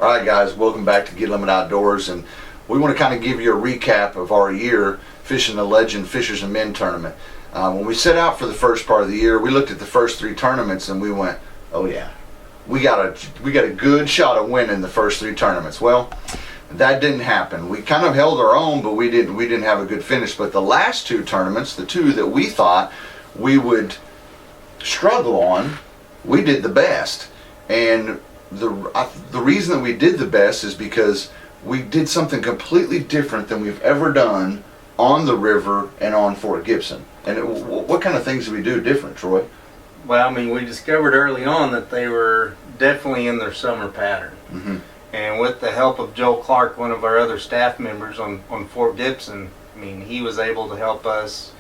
Alright guys, welcome back to Get Limit Outdoors, and we want to kind of give you a recap of our year fishing the Legend Fishers and Men tournament. When we set out for the first part of the year, we looked at the first 3 tournaments and we went, oh yeah, we got a good shot of winning the first 3 tournaments. Well, that didn't happen. We kind of held our own, but we didn't have a good finish. But the last 2 tournaments, the 2 that we thought we would struggle on, we did the best. And the reason that we did the best is because we did something completely different than we've ever done on the river and on Fort Gibson. And what kind of things did we do different, Troy? Well, I mean, we discovered early on that they were definitely in their summer pattern. Mm-hmm. And with the help of Joel Clark, one of our other staff members on Fort Gibson, I mean, he was able to help us.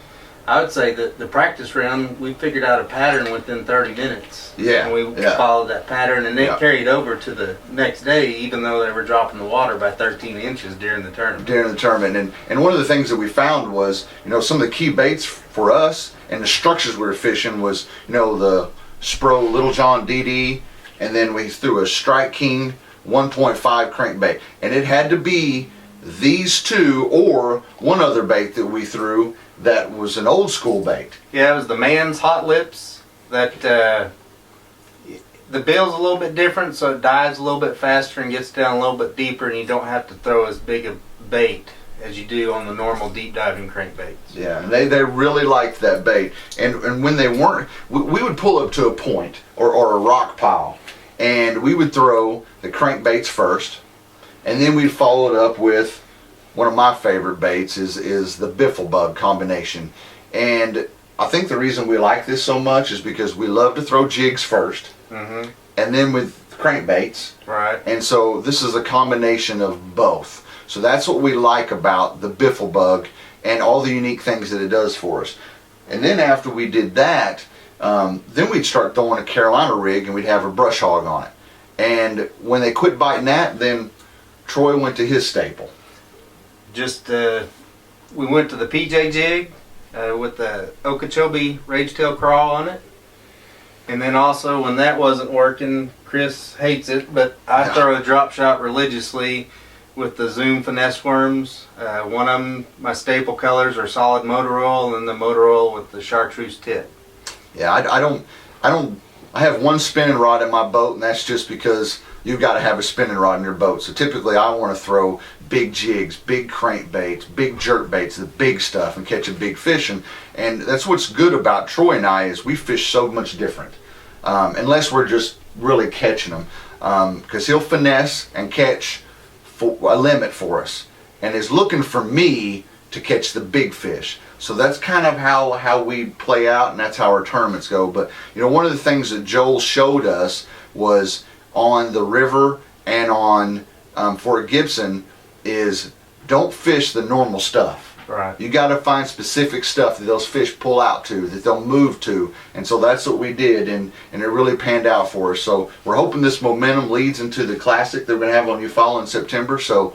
I would say that the practice round, we figured out a pattern within 30 minutes. Yeah. And we followed that pattern, and it Yeah. carried over to the next day, even though they were dropping the water by 13 inches during the tournament. And one of the things that we found was, some of the key baits for us and the structures we were fishing was, the Spro Little John DD, and then we threw a Strike King 1.5 crankbait. And it had to be these 2 or one other bait that we threw that was an old school bait. Yeah, it was the Man's Hot Lips. That the bill's a little bit different, so it dives a little bit faster and gets down a little bit deeper, and you don't have to throw as big a bait as you do on the normal deep diving crankbaits. Yeah, and they really liked that bait. And when they weren't, we would pull up to a point or a rock pile, and we would throw the crankbaits first, and then we'd follow it up with one of my favorite baits is the biffle bug combination. And I think the reason we like this so much is because we love to throw jigs first, Mm-hmm. and then with crankbaits. Right. And so this is a combination of both. So that's what we like about the biffle bug and all the unique things that it does for us. And then after we did that, then we'd start throwing a Carolina rig, and we'd have a brush hog on it. And when they quit biting that, then Troy went to his staple. We went to the PJ jig with the Okeechobee Ragetail crawl on it. And then also, when that wasn't working, Chris hates it, but I throw a drop shot religiously with the Zoom finesse worms. One of them, my staple colors are solid motor oil, and then the motor oil with the chartreuse tip. Yeah, I have one spinning rod in my boat, and that's just because you've got to have a spinning rod in your boat. So typically I want to throw big jigs, big crankbaits, big jerk baits, the big stuff, and catch a big fish. And that's what's good about Troy and I is we fish so much different. Unless we're just really catching them. Because he'll finesse and catch a limit for us. And is looking for me to catch the big fish. So that's kind of how we play out, and that's how our tournaments go. But one of the things that Joel showed us was on the river and on Fort Gibson is don't fish the normal stuff. Right. You got to find specific stuff that those fish pull out to, that they'll move to. And so that's what we did, and it really panned out for us. So we're hoping this momentum leads into the classic that we're going to have on Eufaula in September. So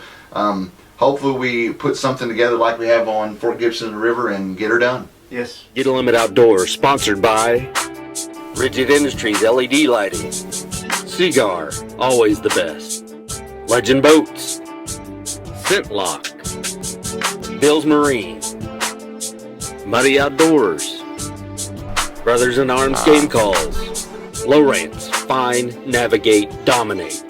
hopefully we put something together like we have on Fort Gibson and the river and get her done. Yes. Get a Limit Outdoors, sponsored by Rigid Industries LED Lighting, Seagar, always the best, Legend Boats, Scent Lock, Bill's Marine, Muddy Outdoors, Brothers in Arms Game Calls, Lowrance, Find, Navigate, Dominate,